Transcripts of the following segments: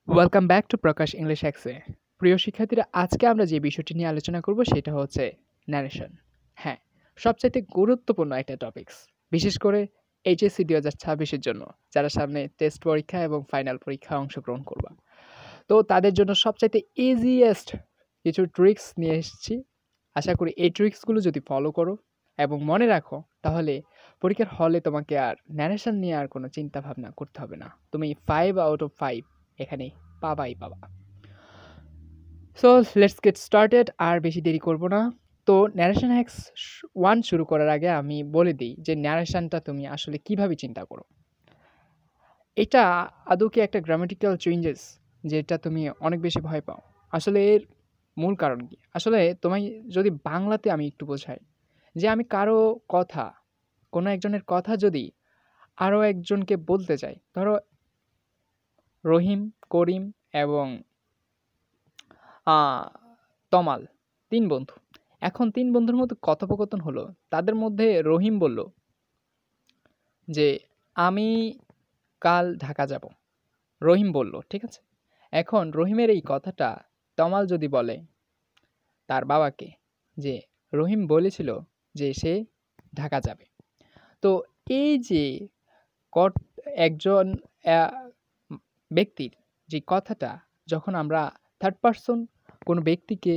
Welcome back to Prakash English এক্সে। প্রিয় শিক্ষার্থীরা, আজকে আমরা যে বিষয়টি নিয়ে আলোচনা করব সেটা হচ্ছে ন্যারেশন। হ্যাঁ, সবচাইতে গুরুত্বপূর্ণ একটা টপিকস, বিশেষ করে এইচএসসি 2026-এর জন্য, যারা সামনে টেস্ট পরীক্ষা এবং ফাইনাল পরীক্ষায় অংশগ্রহণ করবা। তো তাদের জন্য সবচাইতে ইজিয়েস্ট কিছু ট্রিক্স নিয়ে এসেছি। আশা করি এই ট্রিক্সগুলো যদি ফলো করো এবং মনে রাখো, তাহলে পরীক্ষার হলে তোমাকে আর ন্যারেশন নিয়ে আর কোনো চিন্তা ভাবনা করতে হবে না। তুমি 5 আউট অফ 5 এখানে পাবাই পাবা। So let's get started. আর বেশি দেরি করব না। তো ন্যারেশন হ্যাক্স 1 শুরু করার আগে আমি বলে দিই যে ন্যারেশনটা তুমি আসলে কিভাবে চিন্তা করো। এটা আদৌ কি একটা গ্রামাটিক্যাল চেঞ্জেস যেটা তুমি অনেক বেশি ভয় পাও? আসলে এর মূল কারণ কি? আসলে তোমায় যদি বাংলাতে আমি একটু বোঝাই, যে আমি কারো কথা, কোনো একজনের কথা যদি আরও একজনকে বলতে চাই, ধরো রহিম, করিম এবং আ তমাল ৩ বন্ধু। এখন ৩ বন্ধুর মধ্যে কথোপকথন হলো। তাদের মধ্যে রহিম বলল যে, "আমি কাল ঢাকা যাবো।" রহিম বলল, ঠিক আছে? এখন রহিমের এই কথাটা তমাল যদি বলে তার বাবাকে যে, "রহিম বলেছিল যে সে ঢাকা যাবে।" তো এই যে কট একজন অ্যা ব্যক্তির যে কথাটা যখন আমরা থার্ড পারসন কোনো ব্যক্তিকে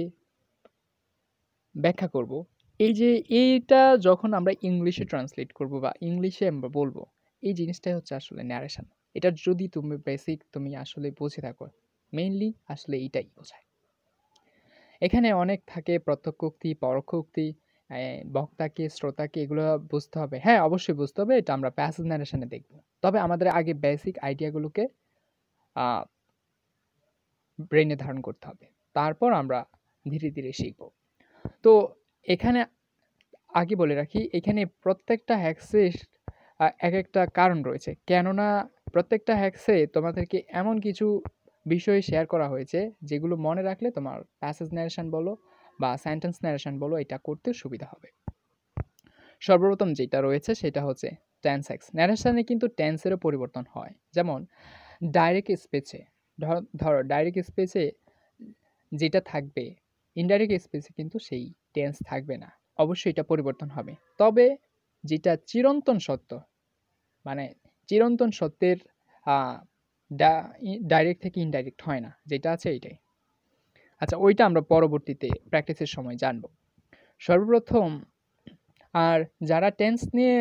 ব্যাখ্যা করব, এই যে এইটা যখন আমরা ইংলিশে ট্রান্সলেট করব বা ইংলিশে আমরা বলবো, এই জিনিসটাই হচ্ছে আসলে ন্যারেশন। এটা যদি তুমি বেসিক তুমি আসলে বুঝে থাকো, মেইনলি আসলে এইটাই বোঝায়। এখানে অনেক থাকে প্রত্যক্ষ উক্তি, পরোক্ষ উক্তি, বক্তাকে, শ্রোতাকে এগুলো বুঝতে হবে। হ্যাঁ, অবশ্যই বুঝতে হবে। এটা আমরা প্যাসেজ ন্যারেশনে দেখব। তবে আমাদের আগে বেসিক আইডিয়াগুলোকে আ ব্রেইনে ধারণ করতে হবে। তারপর আমরা ধীরে, ধীরে শিখব। তো এখানে আগে বলে রাখি, এখানে প্রত্যেকটা হ্যাক্সের একেকটা কারণ রয়েছে। কেননা প্রত্যেকটা হ্যাক্সে তোমাদেরকে এমন কিছু বিষয় শেয়ার করা হয়েছে, যেগুলো মনে রাখলে তোমার প্যাসেজ ন্যারেশন বলো বা সেন্টেন্স ন্যারেশন বলো, এটা করতে সুবিধা হবে। সর্বপ্রথম যেটা রয়েছে সেটা হচ্ছে টেন্স হ্যাক্স। ন্যারেশনে কিন্তু টেন্সেরও পরিবর্তন হয়। যেমন ডাইরেক্ট স্পিচে, ধরো ডাইরেক্ট স্পিচে যেটা থাকবে, ইনডাইরেক্ট স্পিচে কিন্তু সেই টেন্স থাকবে না। অবশ্যই এটা পরিবর্তন হবে। তবে যেটা চিরন্তন সত্য, মানে চিরন্তন সত্যের আ ডা ই ডাইরেক্ট থেকে ইনডাইরেক্ট হয় না। যেটা আছে এইটাই। আচ্ছা, ওইটা আমরা পরবর্তীতে প্র্যাকটিসের সময় জানব। সর্বপ্রথম, আর যারা টেন্স নিয়ে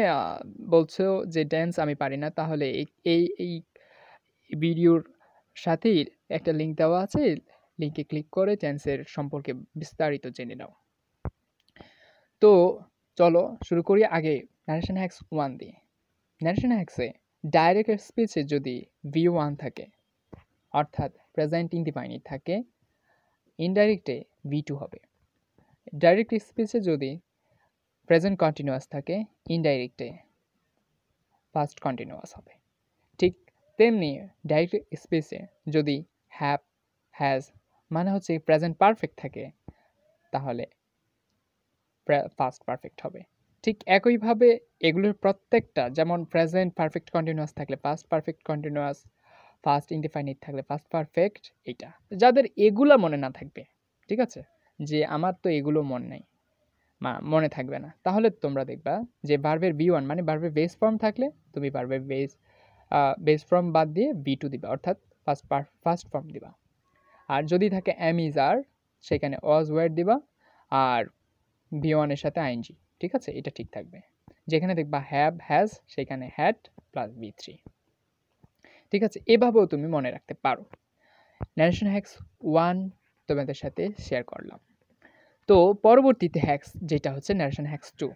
বলছো যে টেন্স আমি পারি না, তাহলে এই ভিডিওর সাথেই একটা লিঙ্ক দেওয়া আছে। লিঙ্কে ক্লিক করে টেন্সের সম্পর্কে বিস্তারিত জেনে নাও। তো চলো শুরু করি আগে ন্যারেশন হ্যাক্স 1 দিয়ে। ন্যারেশন হ্যাক্সে ডাইরেক্ট স্পিচে যদি V1 থাকে, অর্থাৎ প্রেজেন্ট ইনডিফাইনিট থাকে, ইনডাইরেক্টে V2 হবে। ডাইরেক্ট স্পিচে যদি প্রেজেন্ট কন্টিনিউয়াস থাকে, ইনডাইরেক্টে পাস্ট কন্টিনিউয়াস হবে। ঠিক তেমনি ডাইরেক্ট স্পিচে যদি হ্যাভ, হ্যাজ মানে হচ্ছে প্রেজেন্ট পারফেক্ট থাকে, তাহলে পাস্ট পারফেক্ট হবে। ঠিক একইভাবে এগুলোর প্রত্যেকটা, যেমন প্রেজেন্ট পারফেক্ট কন্টিনিউয়াস থাকলে past perfect continuous, first indefinite থাকলে পাস্ট পারফেক্ট, এইটা যাদের এগুলা মনে না থাকবে, ঠিক আছে, যে আমার তো এগুলো মনে নাই, মনে থাকবে না, তাহলে তোমরা দেখবা যে ভার্বের V1 মানে ভার্বের বেস ফর্ম থাকলে তুমি ভার্বের বেস ফর্ম বাদ দিয়ে V2 দিবা, অর্থাৎ ফার্স্ট ফর্ম দিবা। আর যদি থাকে am is are, সেখানে was were দিবা, আর V1 এর সাথে ing, ঠিক আছে, এটা ঠিক থাকবে। যেখানে দেখবা have has, সেখানে had প্লাস V3, ঠিক আছে। এভাবেও তুমি মনে রাখতে পারো। ন্যারেশন হ্যাক্স 1 তোমাদের সাথে শেয়ার করলাম। তো পরবর্তীতে হ্যাক্স যেটা হচ্ছে ন্যারেশন হ্যাক্স 2,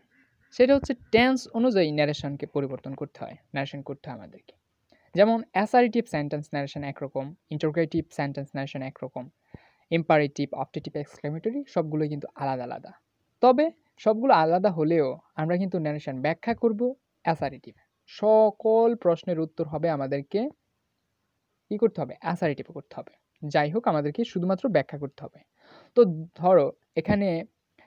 সেটা হচ্ছে টেন্স অনুযায়ী ন্যারেশনকে পরিবর্তন করতে হয়, ন্যারেশন করতে হয় আমাদেরকে। যেমন অ্যাসার্টিভ সেন্টেন্স ন্যারেশন একরকম, ইন্টারোগেটিভ সেন্টেন্স ন্যারেশন একরকম, ইম্পারেটিভ, অপটেটিভ, এক্সক্লেমেটরি সবগুলোই কিন্তু আলাদা আলাদা। তবে সবগুলো আলাদা হলেও আমরা কিন্তু ন্যারেশন ব্যাখ্যা করব অ্যাসার্টিভ। সকল প্রশ্নের উত্তর হবে আমাদেরকে কী করতে হবে? অ্যাসার্টিভ করতে হবে। যাই হোক, আমাদেরকে শুধুমাত্র ব্যাখ্যা করতে হবে। তো ধরো এখানে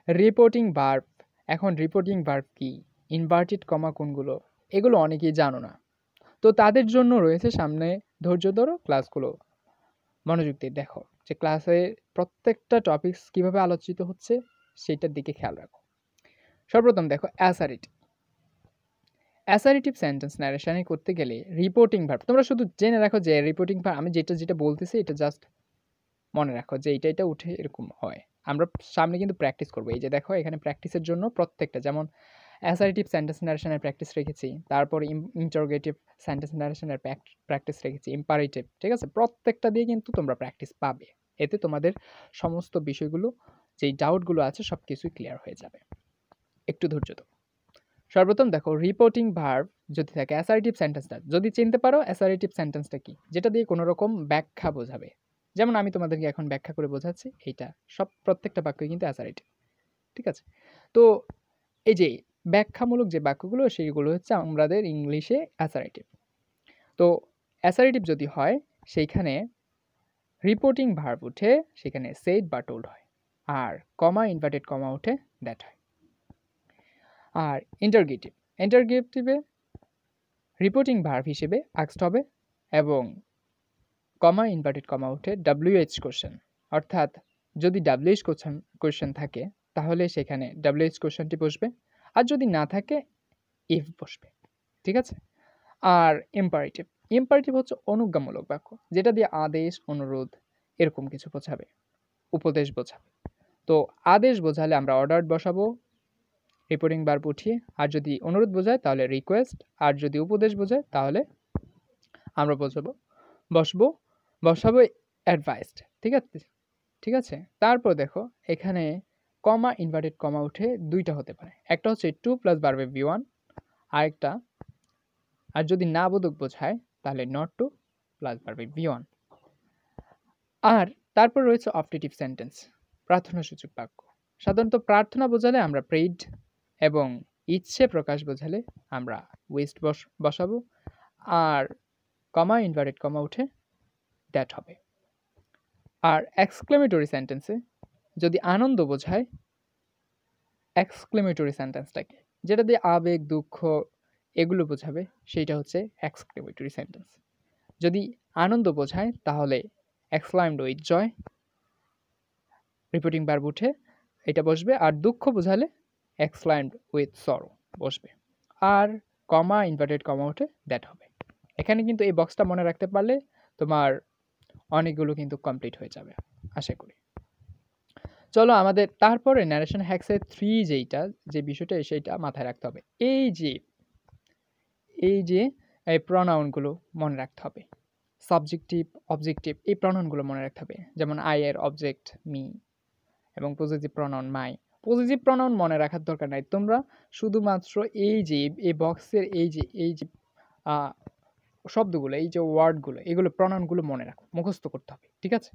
রিপোর্টিং ভার্ব, এখন রিপোর্টিং ভার্ব কি, ইনভার্টেড কমা কোনগুলো, এগুলো অনেকেই জানো না। তো তাদের জন্য রয়েছে সামনে ধৈর্য ধরো ক্লাসগুলো মনোযোগ দিয়ে দেখো যে ক্লাসে প্রত্যেকটা টপিকস কিভাবে আলোচিত হচ্ছে সেটার দিকে খেয়াল রাখো। সর্বপ্রথম দেখো অ্যাসারিটিভ। অ্যাসারিটিভ সেন্টেন্স ন্যারেশনে করতে গেলে রিপোর্টিং ভার্ব, তোমরা শুধু জেনে রাখো যে রিপোর্টিং ভার্ব, আমি যেটা বলতেছি এটা জাস্ট মনে রাখো যে এটা উঠে এরকম হয়। আমরা সামনে কিন্তু প্র্যাকটিস করবো। এই যে দেখো এখানে প্র্যাকটিসের জন্য প্রত্যেকটা, যেমন অ্যাসারিটিভ সেন্টেন্স ন্যারেশনের প্র্যাকটিস রেখেছি, তারপর ইন্টারোগেটিভ সেন্টেন্স ন্যারেশনের প্র্যাকটিস রেখেছি, ইম্পারেটিভ, ঠিক আছে? প্রত্যেকটা দিয়ে কিন্তু তোমরা প্র্যাকটিস পাবে। এতে তোমাদের সমস্ত বিষয়গুলো, যেই ডাউটগুলো আছে সব কিছুই ক্লিয়ার হয়ে যাবে। একটু ধৈর্য ধরো। সর্বপ্রথম দেখো রিপোর্টিং ভার্ব যদি থাকে, অ্যাসারিটিভ সেন্টেন্সটা যদি চিনতে পারো, অ্যাসারিটিভ সেন্টেন্সটা কি, যেটা দিয়ে কোনো রকম ব্যাখ্যা বোঝাবে। যেমন আমি তোমাদেরকে এখন ব্যাখ্যা করে বোঝাচ্ছি, এইটা সব প্রত্যেকটা বাক্যই কিন্তু অ্যাসারিটিভ, ঠিক আছে? তো এই যে ব্যাখ্যামূলক যে বাক্যগুলো সেইগুলো হচ্ছে আমাদের ইংলিশে অ্যাসারেটিভ। তো অ্যাসারেটিভ যদি হয় সেইখানে রিপোর্টিং ভার্ব উঠে সেখানে সেড বা টোল্ড হয়, আর কমা ইনভার্টেড কমা উঠে দ্যাট হয়। আর ইন্টারগেটিভে রিপোর্টিং ভার্ব হিসেবে আক্সড হবে এবং কমা ইনভার্টেড কমা উঠে WH কোশ্চেন, অর্থাৎ যদি WH কোশ্চেন থাকে তাহলে সেখানে WH কোশ্চেনটি বসবে, আর যদি না থাকে ইফ বসবে, ঠিক আছে? আর ইম্পারেটিভ হচ্ছে অনুজ্ঞামূলক বাক্য, যেটা দিয়ে আদেশ, অনুরোধ এরকম কিছু বোঝাবে, উপদেশ বোঝাবে। তো আদেশ বোঝালে আমরা অর্ডার বসাবো রিপোর্টিং ভার্ব উঠিয়ে, আর যদি অনুরোধ বোঝায় তাহলে রিকোয়েস্ট, আর যদি উপদেশ বোঝায় তাহলে আমরা বসাবো অ্যাডভাইসড, ঠিক আছে? তারপর দেখো এখানে কমা ইনভার্টেড কমা উঠে দুইটা হতে পারে, একটা হচ্ছে টু প্লাস ভার্বে V1, আরেকটা, আর যদি না বোধক বোঝায় তাহলে নট টু প্লাস ভার্বে V1। আর তারপর রয়েছে অপটেটিভ সেন্টেন্স, প্রার্থনাসূচক বাক্য। সাধারণত প্রার্থনা বোঝালে আমরা প্রেইড, এবং ইচ্ছে প্রকাশ বোঝালে আমরা উইশড বসাবো, আর কমা ইনভার্টেড কমা উঠে দ্যাট হবে। আর এক্সক্লেমেটরি সেন্টেন্সে যদি আনন্দ বোঝায়, এক্সক্লেমেটরি সেন্টেন্সটাকে, যেটা দিয়ে আবেগ, দুঃখ এগুলো বোঝাবে, সেইটা হচ্ছে এক্সক্লেমেটরি সেন্টেন্স। যদি আনন্দ বোঝায় তাহলে exclaimed with joy, reporting verb উঠে এটা বসবে, আর দুঃখ বোঝালে এক্সক্লাইমড উইথ সরো বসবে, আর কমা ইনভার্টেড কমা উঠে দ্যাট হবে। এখানে কিন্তু এই বক্সটা মনে রাখতে পারলে তোমার অনেকগুলো কিন্তু কমপ্লিট হয়ে যাবে আশা করি। চলো আমাদের তারপরে ন্যারেশন হ্যাক্সের 3 যে বিষয়টা সেইটা মাথায় রাখতে হবে। এই যে এই প্রনাউনগুলো মনে রাখতে হবে, সাবজেক্টিভ, অবজেক্টিভ, এই প্রনাউনগুলো মনে রাখতে হবে। যেমন আই এর অবজেক্ট মি, এবং পজিটিভ প্রনাউন মাই। পজিটিভ প্রনাউন মনে রাখার দরকার নাই, তোমরা শুধুমাত্র এই বক্সের এই যে শব্দগুলো, এই যে ওয়ার্ডগুলো, এগুলো প্রনাউনগুলো মনে রাখো, মুখস্থ করতে হবে, ঠিক আছে?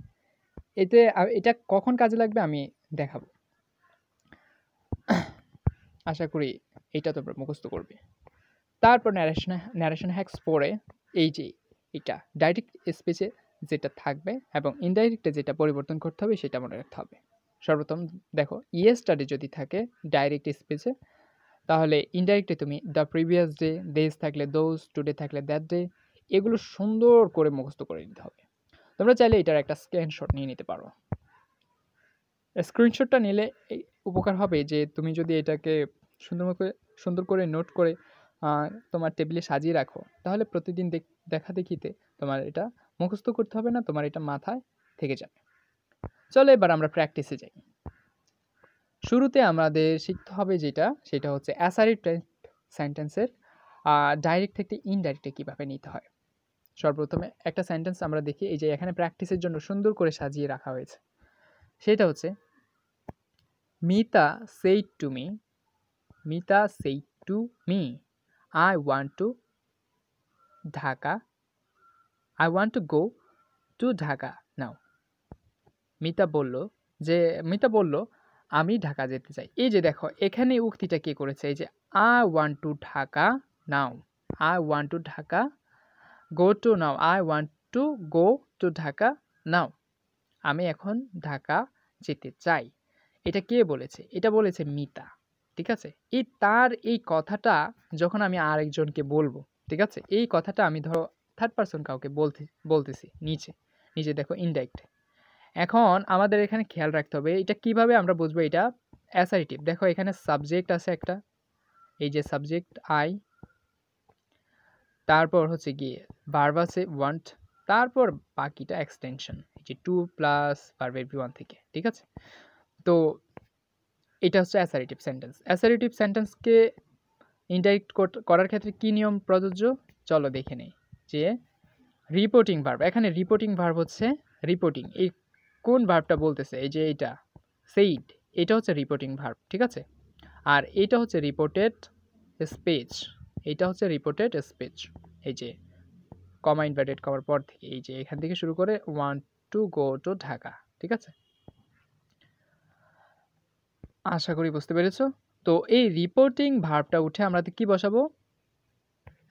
এটা কখন কাজে লাগবে আমি দেখাবো, আশা করি এটা তোমরা মুখস্থ করবে। তারপর ন্যারেশন হ্যাক্স পরে এই যে এটা ডাইরেক্ট স্পিচে যেটা থাকবে এবং ইনডাইরেক্টে যেটা পরিবর্তন করতে হবে সেটা মনে রাখতে হবে। সর্বপ্রথম দেখো ইয়েস্টারডে যদি থাকে ডাইরেক্ট স্পিচে, তাহলে ইনডাইরেক্টে তুমি দ্য প্রিভিয়াস ডে, ডেজ থাকলে দোজ, টুডে থাকলে দ্যাট ডে, এগুলো সুন্দর করে মুখস্থ করে নিতে হবে। তোমরা চাইলে এটার একটা স্ক্রিনশট নিয়ে নিতে পারো। স্ক্রিনশটটা নিলে এই উপকার হবে যে তুমি যদি এটাকে সুন্দর করে নোট করে তোমার টেবিলে সাজিয়ে রাখো, তাহলে প্রতিদিন দেখা দেখিতে তোমার এটা মুখস্থ করতে হবে না, তোমার এটা মাথায় থেকে যাবে। চলো এবার আমরা প্র্যাকটিসে যাই। শুরুতে আমাদের শিখতে হবে সেটা হচ্ছে অ্যাসারিটিভ সেন্টেন্সের ডাইরেক্ট থেকে ইনডাইরেক্টে কীভাবে নিতে হয়। সর্বপ্রথমে একটা সেন্টেন্স আমরা দেখি, এই যে এখানে প্র্যাকটিসের জন্য সুন্দর করে সাজিয়ে রাখা হয়েছে, সেটা হচ্ছে Mita said to me I want to go to Dhaka now. Mita বলল আমি ঢাকা যেতে চাই। এই যে দেখো এখানে উক্তিটা কে করেছে, এই যে I want to Dhaka now, I want to Dhaka, go to now, I want to go to Dhaka now, আমি এখন ঢাকা যেতে চাই। এটা কে বলেছে? এটা বলেছে মিতা, ঠিক আছে? তার এই কথাটা যখন আমি আরেকজনকে বলবো, ঠিক আছে, এই কথাটা আমি ধরো থার্ড পারসন কাউকে বলতেছি নিচে দেখো ইনডাইরেক্ট। এখন আমাদের এখানে খেয়াল রাখতে হবে এটা কিভাবে আমরা বুঝবো এটা অ্যাসার্টিভ। দেখো এখানে সাবজেক্ট আছে একটা, এই যে সাবজেক্ট আই, তারপর হচ্ছে গিয়ে ভার্ব আছে ওয়ান্ট, তারপর বাকিটা এক্সটেনশন, এই যে টু প্লাস ভার্বের ভি1 থেকে, ঠিক আছে। তো এটা হচ্ছে অ্যাসার্টিভ সেন্টেন্স। অ্যাসার্টিভ সেন্টেন্সকে ইনডাইরেক্ট করার ক্ষেত্রে কি নিয়ম প্রযোজ্য চলো দেখে নেই। যে রিপোর্টিং ভার্ব, এখানে রিপোর্টিং ভার্ব হচ্ছে রিপোর্টিং, এই কোন ভার্বটা বলতেছে, এই যে এটা সেইড, এটা হচ্ছে রিপোর্টিং ভার্ব, ঠিক আছে। আর এটা হচ্ছে রিপোর্টেড স্পিচ, এটা হচ্ছে রিপোর্টেড স্পিচ, এই যে কমা ইনভার্টেড কমার পর থেকে এই যে এখান থেকে শুরু করে want to go to Dhaka, ঠিক আছে। আশা করি বুঝতে পেরেছো। তো এই রিপোর্টিং ভার্বটা উঠে আমরা কি বসাবো,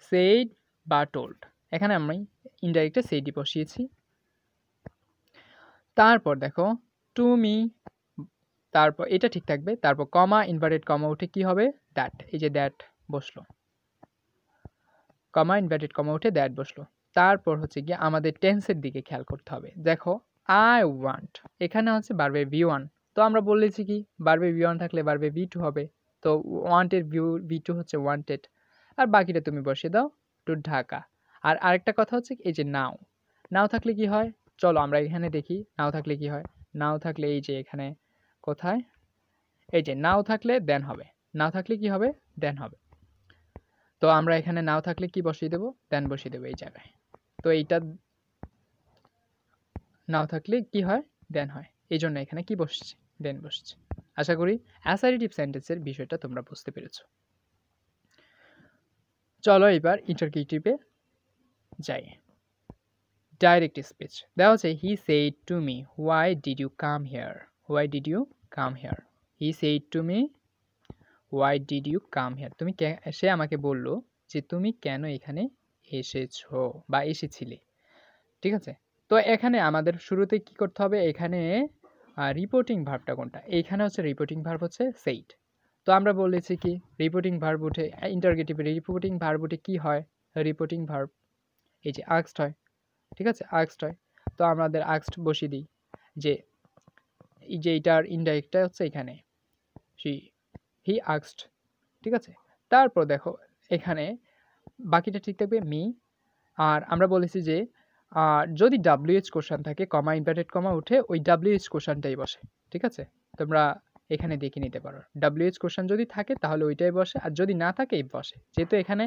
সেইড বা টোল্ড। এখানে আমি ইনডাইরেক্টে সেইডই বসিয়েছি। তারপর দেখো টু মি, তারপর এটা ঠিক থাকবে, তারপর কমা ইনভার্টেড কমা উঠে কি হবে দ্যাট, এই যে দ্যাট বসলো, কমা ইনভার্টেড কমা উঠে দ্যাট বসলো। তারপর হচ্ছে গিয়ে আমাদের টেন্সের দিকে খেয়াল করতে হবে। দেখো আই ওয়ান্ট, এখানে হচ্ছে ভার্বের ভি1, তো আমরা বলেছি কি ভার্বের ভি1 থাকলে ভার্বের ভি2 হবে, তো ওয়ান্টেড ভি2 হচ্ছে ওয়ান্টেড, আর বাকিটা তুমি বসিয়ে দাও টু ঢাকা। আর আরেকটা কথা হচ্ছে এই যে নাও, নাও থাকলে কি হয় চলো আমরা এখানে দেখি, নাও থাকলে কি হয়। নাও থাকলে এই যে এখানে কোথায়, এই যে নাও থাকলে দেন হবে, নাও থাকলে কি হবে দেন হবে। তো আমরা এখানে নাও থাকলে কি বসিয়ে দেবো, দেন বসিয়ে দেবো এই জায়গায়। তো এইটা নাও থাকলে কি হয় দেন হয়, এই জন্য এখানে কি বসছে দেন বসছে। আশা করি অ্যাসার্টিভ সেন্টেন্সের বিষয়টা তোমরা বুঝতে পেরেছো। চলো এবার ইন্টারগেটিভে যাই। ডাইরেক্ট স্পিচ দেওয়া আছে he said to me why did you come here, why did you come here, he said to me why did you come here, তুমি সে আমাকে বললো যে তুমি কেন এখানে এসেছো বা এসেছিলে, ঠিক আছে। তো এখানে আমাদের শুরুতে কি করতে হবে, এখানে রিপোর্টিং ভার্বটা কোনটা, এইখানে হচ্ছে রিপোর্টিং ভার্ব হচ্ছে সেইড। তো আমরা বলেছি কি রিপোর্টিং ভার্ব উঠে ইন্টারগেটিভে রিপোর্টিং ভার্ব উঠে কি হয়, রিপোর্টিং ভার্ব এই যে আস্কড হয়, ঠিক আছে, আস্কড হয়। তো আমাদের আস্কড বসিয়ে দিই, যে এই যে এইটার ইনডাইরেক্টটা হচ্ছে এখানে হি আস্কড, ঠিক আছে। তারপর দেখো এখানে বাকিটা ঠিক থাকবে মি, আর আমরা বলেছি যে যদি WH কোশ্চেন থাকে কমা ইনভার্টেড কমা উঠে ওই WH কোশ্চেনটাই বসে, ঠিক আছে। তোমরা এখানে দেখে নিতে পারো WH কোশ্চেন যদি থাকে তাহলে ওইটাই বসে, আর যদি না থাকে বসে। যেহেতু এখানে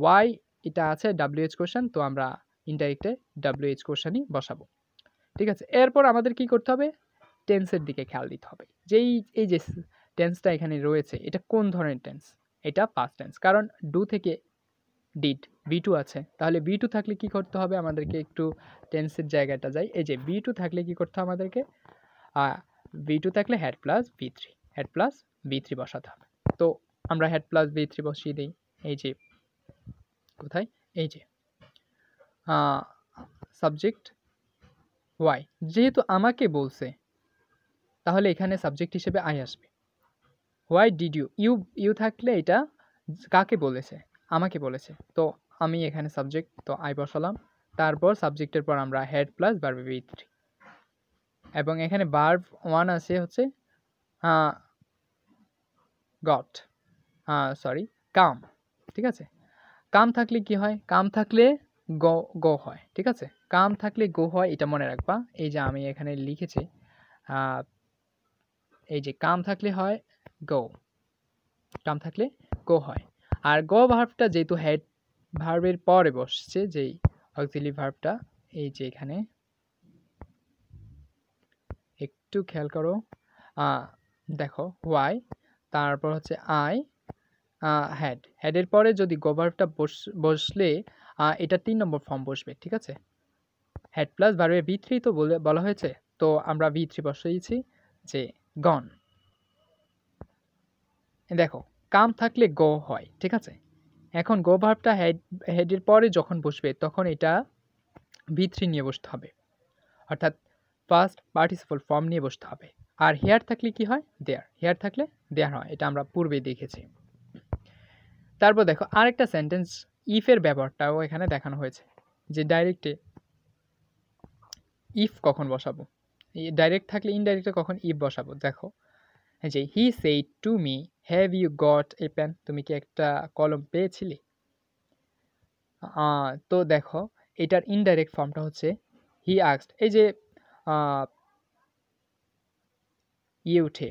ওয়াই এটা আছে WH কোশ্চেন, তো আমরা ইনডাইরেক্টে WH কোশ্চেনই বসাবো, ঠিক আছে। এরপর আমাদের কি করতে হবে, টেন্সের দিকে খেয়াল দিতে হবে, যে এই যে টেন্সটা এখানে রয়েছে এটা কোন ধরনের টেন্স, এটা পাস্ট টেন্স, কারণ ডু থেকে ডিড ভি2 আছে, তাহলে ভি2 থাকলে কি করতে হবে আমাদেরকে, একটু টেন্সের জায়গাটা যাই, এই যে ভি2 থাকলে কি করতে হবে আমাদেরকে, ভি2 থাকলে হেড প্লাস ভি3, হেড প্লাস ভি3 বসাতে হবে। তো আমরা হেড প্লাস ভি3 বসিয়ে দিই, এই যে কোথায়, এই যে সাবজেক্ট ওয়াই, যেহেতু আমাকে বলছে তাহলে এখানে সাবজেক্ট হিসেবে আই আসবে। হোয়াই ডিড ইউ, ইউ থাকলে এটা কাকে বলেছে, আমাকে বলেছে, তো আমি এখানে সাবজেক্ট তো আই বসালাম। তারপর সাবজেক্টের পর আমরা হেড প্লাস ভার্ব ভি3, এবং এখানে ভার্ব 1 আছে হচ্ছে গট, সরি কাম, ঠিক আছে। কাম থাকলে কি হয়, কাম থাকলে গো হয়, ঠিক আছে। কাম থাকলে গো হয়, এটা মনে রাখবা। এই যে আমি এখানে লিখেছি, এই যে কাম থাকলে হয় গো, কাম থাকলে গো হয়। আর গো ভার্বটা যেহেতু হেড ভার্বের পরে বসছে, যেই অক্সিলারি ভার্বটা, এই যে এখানে একটু খেয়াল করো, দেখো হোয়াই, তারপর হচ্ছে আই, হেড, হেডের পরে যদি গো ভার্বটা বসলে এটা 3 নম্বর ফর্ম বসবে, ঠিক আছে। হেড প্লাস ভার্বের ভি3 তো বলা হয়েছে, তো আমরা ভি3 বসিয়েছি, যে গন। দেখো কাম থাকলে গো হয়, ঠিক আছে। এখন গো ভার্বটা হেডের পরে যখন বসবে তখন এটা ভি3 নিয়ে বসতে হবে, অর্থাৎ ফার্স্ট পার্টিসিপল ফর্ম নিয়ে বসতে হবে। আর হেয়ার থাকলে কি হয়, দেয়ার, হেয়ার থাকলে দেয়ার হয়, এটা আমরা পূর্বেই দেখেছি। তারপর দেখো আরেকটা সেন্টেন্স ইফের ব্যবহারটাও এখানে দেখানো হয়েছে, যে ডাইরেক্টে ইফ কখন বসাবো, ডাইরেক্ট থাকলে ইনডাইরেক্টে কখন ইফ বসাবো। দেখো এই যে he said to me have you got a pen, তুমি কি একটা কলম পেয়েছিলে। তো দেখো এটার ইনডাইরেক্ট ফর্মটা হচ্ছে হি আস্কড। এই যে ইয়ে উঠে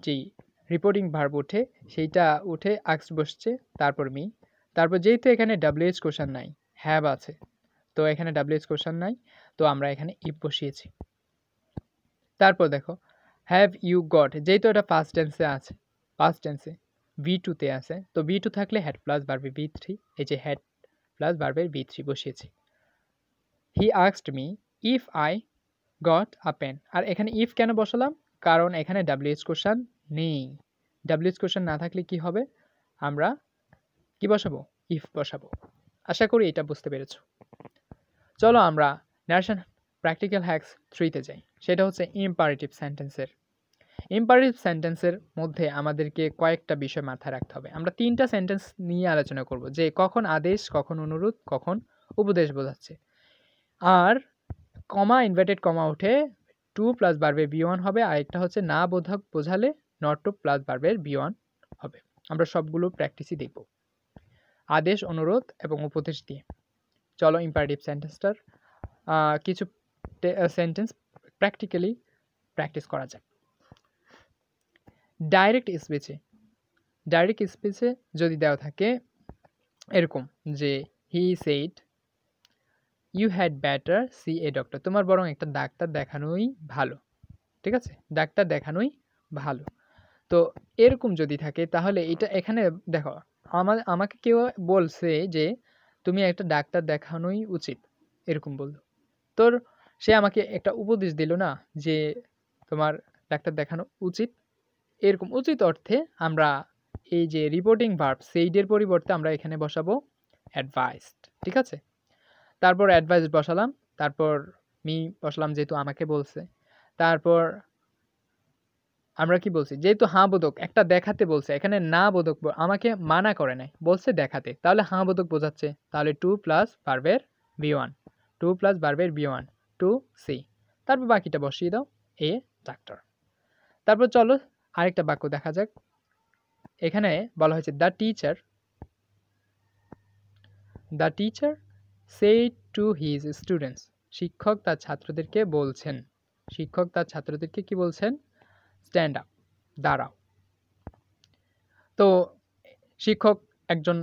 যেই রিপোর্টিং ভার্ব উঠে সেইটা উঠে আস্কড বসছে, তারপর মি, তারপর যেহেতু এখানে ডাব্লিউএইচ কোশ্চেন নাই, হ্যাভ আছে, তো এখানে ডাব্লিউএইচ কোশ্চেন নাই, তো আমরা এখানে ইফ বসিয়েছি। তারপর দেখো হ্যাভ ইউ গট, যেহেতু এটা ফার্স্ট টেন্সে আছে, ফার্স্ট টেন্সে V2 তে আছে, তো V2 থাকলে হ্যাড প্লাস ভার্বে V3, এই যে হ্যাড প্লাস ভার্বের V3 বসিয়েছি। He asked me if I got a pen, আর এখানে ইফ কেন বসালাম, কারণ এখানে ডাব্লিউএইচ কোশ্চেন নেই। ডাব্লিউএইচ কোশ্চেন না থাকলে কি হবে, আমরা কি বসাবো, ইফ বসাবো। আশা করি এটা বুঝতে পেরেছো। চলো আমরা ন্যারেশন প্র্যাকটিক্যাল হ্যাক্স 3তে যাই, সেটা হচ্ছে ইম্পারেটিভ সেন্টেন্সের। ইম্পারেটিভ সেন্টেন্সের মধ্যে আমাদেরকে কয়েকটা বিষয় মাথায় রাখতে হবে। আমরা 3টা সেন্টেন্স নিয়ে আলোচনা করব, যে কখন আদেশ, কখন অনুরোধ, কখন উপদেশ বোঝাচ্ছে। আর কমা, ইনভার্টেড কমা উঠে টু প্লাস ভার্বের বি1 হবে, আর একটা হচ্ছে না বোধক বোঝালে নট টু প্লাস ভার্বের বি1 হবে। আমরা সবগুলো প্র্যাকটিসই দেখব আদেশ, অনুরোধ এবং উপদেশ দিয়ে। চলো ইম্পারেটিভ সেন্টেন্সটার কিছু সেন্টেন্স প্র্যাকটিক্যালি প্র্যাকটিস করা যায়। ডাইরেক্ট স্পিচে যদি দেওয়া থাকে এরকম যে he said you had better see a doctor, তোমার বরং একটা ডাক্তার দেখানোই ভালো, ঠিক আছে, ডাক্তার দেখানোই ভালো। তো এরকম যদি থাকে তাহলে এটা এখানে দেখো আমাকে কেউ বলছে যে তুমি একটা ডাক্তার দেখানোই উচিত, এরকম বললো, তোর সে আমাকে একটা উপদেশ দিল না যে তোমার ডাক্তার দেখানো উচিত, এরকম উচিত অর্থে আমরা এই যে রিপোর্টিং ভার্ব সেইডের পরিবর্তে আমরা এখানে বসাবো অ্যাডভাইসড, ঠিক আছে। তারপর অ্যাডভাইস বসালাম, তারপর মি বসালাম যেহেতু আমাকে বলছে, তারপর আমরা কি বলছি, যেহেতু হাঁ বোধক একটা দেখাতে বলছে, এখানে না বোধক আমাকে মানা করে নাই, বলছে দেখাতে, তাহলে হাঁ বোধক বোঝাচ্ছে, তাহলে টু প্লাস ভার্বের বি1, টু প্লাস ভার্বের বি1 টু সি, তারপর বাকিটা বসিয়ে দাও এ ডাক্তার। তারপর চলো আরেকটা বাক্য দেখা যাক। এখানে বলা হয়েছে the teacher said to his students, শিক্ষক তার ছাত্রদেরকে বলছেন, শিক্ষক তার ছাত্রদেরকে কি বলছেন, স্ট্যান্ড আপ, দাঁড়াও। তো শিক্ষক একজন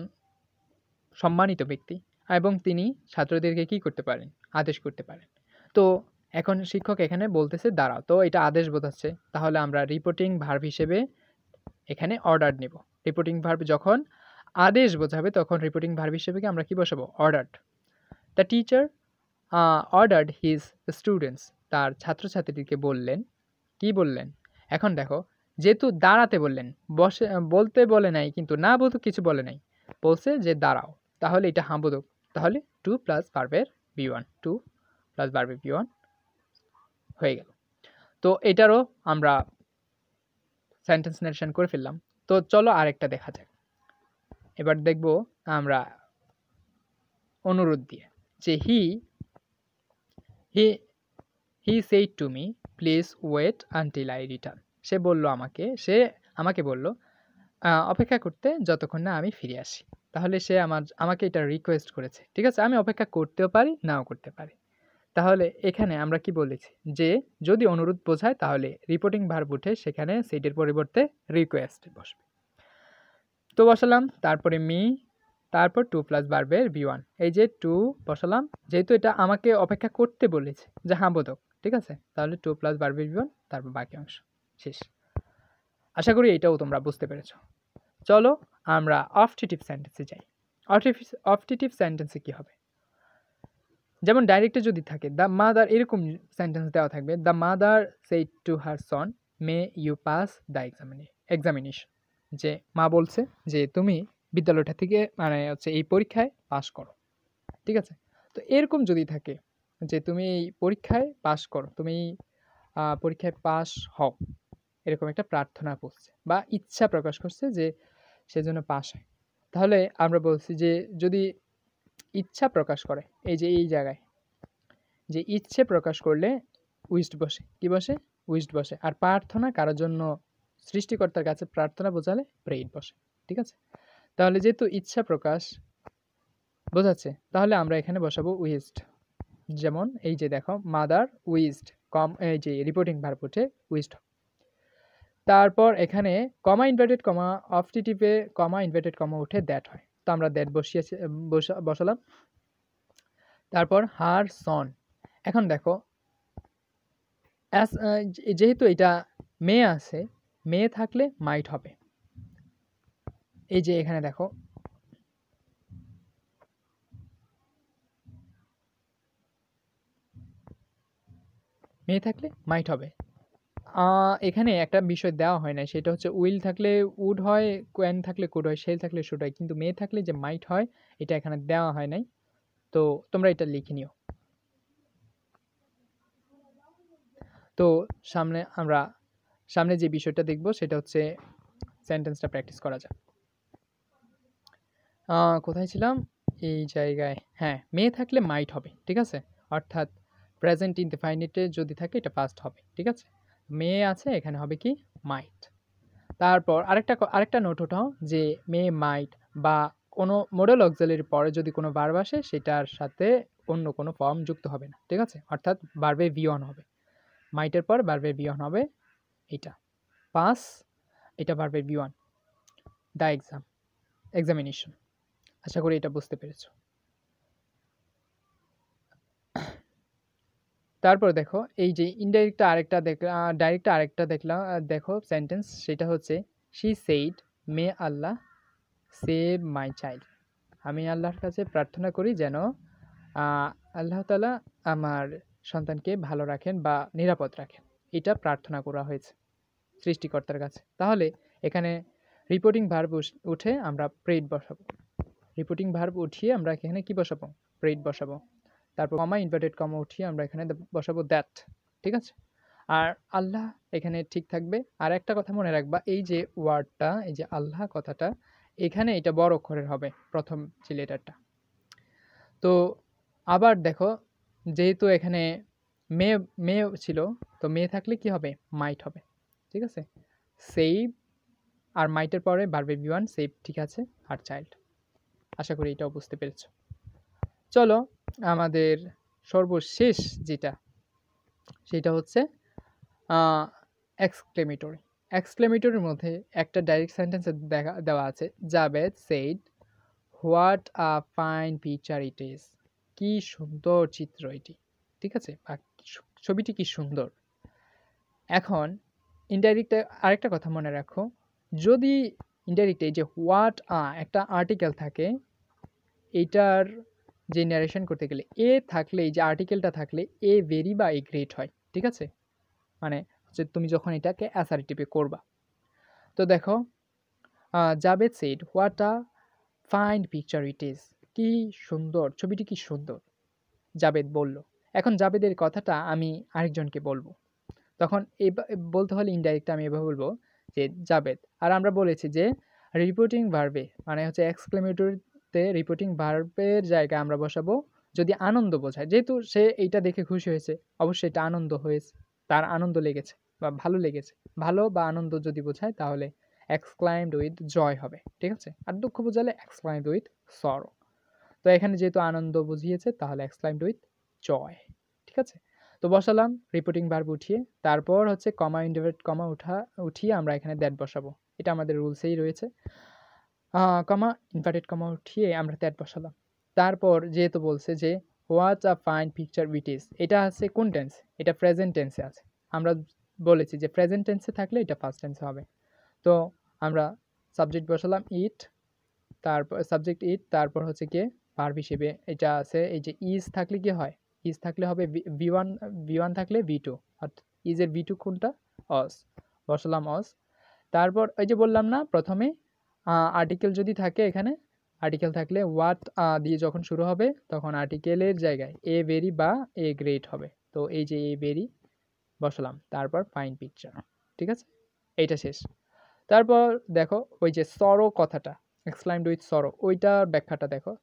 সম্মানিত ব্যক্তি এবং তিনি ছাত্রদেরকে কি করতে পারেন, আদেশ করতে পারেন। তো এখন শিক্ষক এখানে বলতেছে দাঁড়াও, তো এটা আদেশ বোঝাচ্ছে, তাহলে আমরা রিপোর্টিং ভার্ব হিসেবে এখানে অর্ডার নেব। রিপোর্টিং ভার্ব যখন আদেশ বোঝাবে তখন রিপোর্টিং ভার্ব হিসেবে আমরা কি বসাবো, ordered. The teacher ordered his students, তার ছাত্রছাত্রীদেরকে বললেন, কি বললেন, এখন দেখো যেহেতু দাঁড়াতে বললেন, বলতে বলে নাই, কিন্তু না বোধক কিছু বলে নাই, বলছে যে দাঁড়াও, তাহলে এটা হাঁ বোধক, তাহলে টু প্লাস ভার্বের বি1, টু প্লাস ভার্বের বি1 হয়ে গেল। তো এটারও আমরা সেন্টেন্স নারেশন করে ফেললাম। তো চলো আরেকটা দেখা যাক। এবার দেখব আমরা অনুরোধ দিয়ে, যে হি said to me please wait until I return, সে আমাকে বলল অপেক্ষা করতে যতক্ষণ না আমি ফিরে আসি। তাহলে সে আমাকে এটা রিকোয়েস্ট করেছে, ঠিক আছে, আমি অপেক্ষা করতেও পারি নাও করতে পারি। তাহলে এখানে আমরা কি বলেছি, যে যদি অনুরোধ বোঝায় তাহলে রিপোর্টিং ভার্ব উঠে সেখানে সেটের পরিবর্তে রিকোয়েস্ট বসবে। তো বসালাম, তারপরে মি, তারপর টু প্লাস ভার্বের বি1, এই যে টু বসালাম, যেহেতু এটা আমাকে অপেক্ষা করতে বলেছে, যে হাঁ বোধক, ঠিক আছে, তাহলে টু প্লাস ভার্বের বি1, তারপর বাকি অংশ শেষ। আশা করি এটাও তোমরা বুঝতে পেরেছো। চলো আমরা অবজেক্টিভ সেন্টেন্সে যাই। অবজেক্টিভ সেন্টেন্সে কি হবে, যেমন ডাইরেক্টে যদি থাকে দ্য মাদার, এরকম সেন্টেন্স দেওয়া থাকবে, the mother said to her son may you pass the examination, যে মা বলছে যে তুমি বিদ্যালয়টা থেকে মানে হচ্ছে এই পরীক্ষায় পাশ করো, ঠিক আছে। তো এরকম যদি থাকে যে তুমি এই পরীক্ষায় পাশ করো, তুমি পরীক্ষায় পাশ হও, এরকম একটা প্রার্থনা করছে বা ইচ্ছা প্রকাশ করছে যে সেজন্য পাশ হয়, তাহলে আমরা বলছি যে যদি ইচ্ছা প্রকাশ করে, এই যে এই জায়গায় যে ইচ্ছে প্রকাশ করলে উইস্ট বসে, কি বসে? উইস্ট বসে। আর প্রার্থনা কারোর জন্য সৃষ্টিকর্তার কাছে প্রার্থনা বোঝালে প্রেইড বসে, ঠিক আছে? তাহলে যেহেতু ইচ্ছা প্রকাশ বোঝাচ্ছে, তাহলে আমরা এখানে বসাবো উইস্ট। যেমন এই যে দেখো মাদার উইস্ট, এই যে রিপোর্টিং ভার্ব উঠে উইস্ট। তারপর এখানে কমা ইনভার্টেড কমা অফটি টিপে কমা ইনভার্টেড কমা উঠে দ্যাট হয়, তো আমরা দ্যাট বসিয়েছি, বসালাম। তারপর হার সন। এখন দেখো যেহেতু এটা মেয়ে আছে, মেয়ে থাকলে মাইট হবে। এই যে এখানে দেখো মেয়ে থাকলে মাইট হবে। এখানে একটা বিষয় দেওয়া হয় না, সেটা হচ্ছে উইল থাকলে উড হয়, কোয়েন থাকলে কুড হয়, শেল থাকলে শুড হয়, কিন্তু মেয়ে থাকলে যে মাইট হয় এটা এখানে দেওয়া হয় নাই। তো তোমরা এটা লিখে নিও। তো সামনে যে বিষয়টা দেখব সেটা হচ্ছে সেন্টেন্সটা প্র্যাকটিস করা যায়। কোথায় ছিলাম? এই জায়গায়, হ্যাঁ, মেয়ে থাকলে মাইট হবে, ঠিক আছে? অর্থাৎ প্রেজেন্ট ইনডিফাইনিটে যদি থাকে এটা পাস্ট হবে, ঠিক আছে? মেয়ে আছে, এখানে হবে কি? মাইট। তারপর আরেকটা নোট ওঠাও যে মেয়ে মাইট বা কোনো মডেল অক্সিলারির পরে যদি কোনো ভার্ব আসে সেটার সাথে অন্য কোনো ফর্ম যুক্ত হবে না, ঠিক আছে? অর্থাৎ ভার্বে ভি অন হবে, মাইটের পর ভার্বে ভি অন হবে। এটা পাস, এটা ভার্বে ভি ওয়ান। The examination. আশা করি এটা বুঝতে পেরেছো। তারপর দেখো এই যে ইনডাইরেক্টটা আরেকটা ডাইরেক্টটা আরেকটা দেখলাম, দেখো সেন্টেন্স, সেটা হচ্ছে she said May Allah save my child. আমি আল্লাহর কাছে প্রার্থনা করি যেন আল্লাহ তাআলা আমার সন্তানকে ভালো রাখেন বা নিরাপদ রাখেন। এটা প্রার্থনা করা হয়েছে সৃষ্টিকর্তার কাছে। তাহলে এখানে রিপোর্টিং ভার্ব উঠে আমরা প্রেইড বসাবো। রিপোর্টিং ভার্ব উঠিয়ে আমরা এখানে কি বসাবো? প্রেইড বসাবো। তারপর কমা ইনভার্টেড কমা উঠিয়ে আমরা এখানে বসাবো দ্যাট, ঠিক আছে? আর আল্লাহ এখানে ঠিক থাকবে। আর একটা কথা মনে রাখবা, এই যে ওয়ার্ডটা, এই যে আল্লাহ কথাটা, এখানে এটা বড় অক্ষরের হবে, প্রথম যে লেটারটা। তো আবার দেখো, যেহেতু এখানে মেয়ে মেয়ে ছিল, তো মেয়ে থাকলে কি হবে? মাইট হবে, ঠিক আছে? সেভ, আর মাইটের পরে ভার্বে ভি ওয়ান, সেভ, ঠিক আছে? আর চাইল্ড। আশা করি এটাও বুঝতে পেরেছো। চলো আমাদের সর্বশেষ যেটা, সেটা হচ্ছে এক্সক্লেমেটরি। এক্সক্লেমেটরির মধ্যে একটা ডাইরেক্ট সেন্টেন্সে দেওয়া আছে, Javed said what a fine picture it is. কি সুন্দর চিত্র এটি, ঠিক আছে? বা ছবিটি কি সুন্দর। এখন ইনডাইরেক্টে আরেকটা কথা মনে রাখো, যদি ইনডাইরেক্টে যে হোয়াট একটা আর্টিকেল থাকে, এইটার যে ন্যারেশন করতে গেলে এ থাকলে, এই যে আর্টিকেলটা থাকলে এ ভেরি বা এ গ্রেট হয়, ঠিক আছে? মানে হচ্ছে তুমি যখন এটাকে অ্যাসার্টিভে করবা। তো দেখো Javed said what a fine picture it is. কি সুন্দর ছবিটি, কি সুন্দর, জাবেদ বলল। এখন জাবেদের কথাটা আমি আরেকজনকে বলবো, তখন বলতে হলে ইনডাইরেক্ট আমি এভাবে বলবো যে জাবেদ। আর আমরা বলেছি যে রিপোর্টিং ভার্বে মানে হচ্ছে এক্সক্লেমেটরিতে রিপোর্টিং ভার্বের জায়গায় আমরা বসাবো যদি আনন্দ বোঝায়, যেহেতু সে এইটা দেখে খুশি হয়েছে, অবশ্যই এটা আনন্দ হয়েছে, তার আনন্দ লেগেছে বা ভালো লেগেছে। ভালো বা আনন্দ যদি বোঝায় তাহলে এক্সক্লাইমড উইথ জয় হবে, ঠিক আছে? আর দুঃখ বোঝালে এক্সক্লাইমড উইথ সরো। তো এখানে যেহেতু আনন্দ বুঝিয়েছে তাহলে এক্সক্লাইমড উইথ জয়, ঠিক আছে? তো বসালাম রিপোর্টিং ভার্ব উঠিয়ে, তারপর হচ্ছে কমা ইনভার্টেড কমা উঠিয়ে আমরা এখানে দ্যাট বসাবো। এটা আমাদের রুলসেই রয়েছে। কমা ইনভার্টেড কমা উঠিয়ে আমরা দ্যাট বসালাম। তারপর যেহেতু বলছে যে what a fine picture it is, এটা আছে কোন টেন্স? এটা প্রেজেন্ট টেন্সে আছে। আমরা বলেছি যে প্রেজেন্ট টেন্সে থাকলে এটা ফার্স্ট টেন্সে হবে। তো আমরা সাবজেক্ট বসালাম ইট, তারপর সাবজেক্ট ইট, তারপর হচ্ছে কি ভার্ব হিসেবে এটা আছে এই যে ইজ থাকলে কি হয়? ইজ থাকলে হবে ভি ওয়ান থাকলে ভি টু, অর্থাৎ ইজের ভি টু কোনটা? অস, বসালাম অস। তারপর এই যে বললাম না প্রথমে আর্টিকেল যদি থাকে, এখানে আর্টিকেল থাকলে হোয়াট দিয়ে যখন শুরু হবে তখন আর্টিকেলের জায়গায় এ ভেরি বা এ গ্রেট হবে। তো এই যে এ ভেরি বসালাম, তারপর ফাইন পিকচার, ঠিক আছে? এইটা শেষ। তারপর দেখো ওই যে সরো কথাটা, এক্সক্লাইমড উইথ সরো, ওইটার ব্যাখ্যাটা দেখো।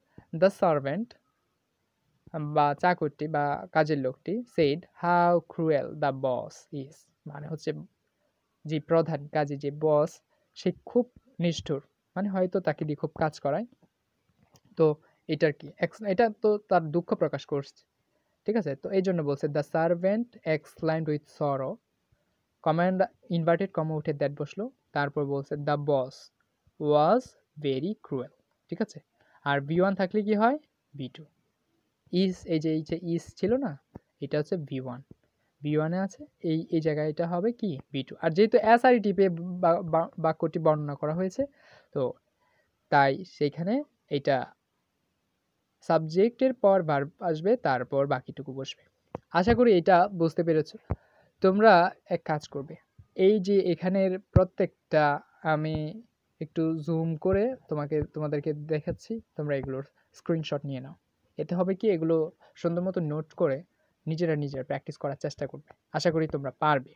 দ্য সার্ভেন্ট বা চাকরটি বা কাজের লোকটি said how cruel the boss is, মানে হচ্ছে যে প্রধান কাজে যে বস সে খুব নিষ্ঠুর, মানে হয়তো তাকে দিয়ে খুব কাজ করায়। তো এটার কি এটা তো তার দুঃখ প্রকাশ করছে, ঠিক আছে? তো এই জন্য বলছে the servant exclaimed with sorrow, command inverted comma উঠে দ্যাট বসলো, তারপর বলছে the boss was very cruel, ঠিক আছে? আর বি ওয়ান থাকলে কি হয়, বি টু। ইজ, এই যে ইজ ছিল না, এটা হচ্ছে বি ওয়ান, বি ওয়ানে আছে, এই জায়গায় এটা হবে কি বি টু। আর যেহেতু এস আর টিপে বাক্যটি বর্ণনা করা হয়েছে, তো তাই সেইখানে এটা সাবজেক্টের পর ভার্ব আসবে, তারপর বাকিটুকু বসবে। আশা করি এটা বুঝতে পেরেছো। তোমরা এক কাজ করবে, এই যে এখানের প্রত্যেকটা আমি একটু জুম করে তোমাদেরকে দেখাচ্ছি, তোমরা এগুলোর স্ক্রিনশট নিয়ে নাও। এতে হবে কি, এগুলো সুন্দর মতো নোট করে নিজেরা প্র্যাকটিস করার চেষ্টা করবে। আশা করি তোমরা পারবে।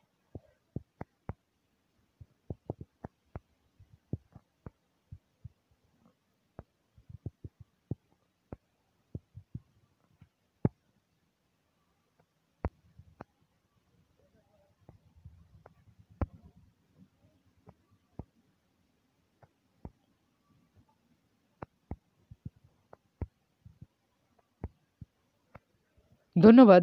ধন্যবাদ।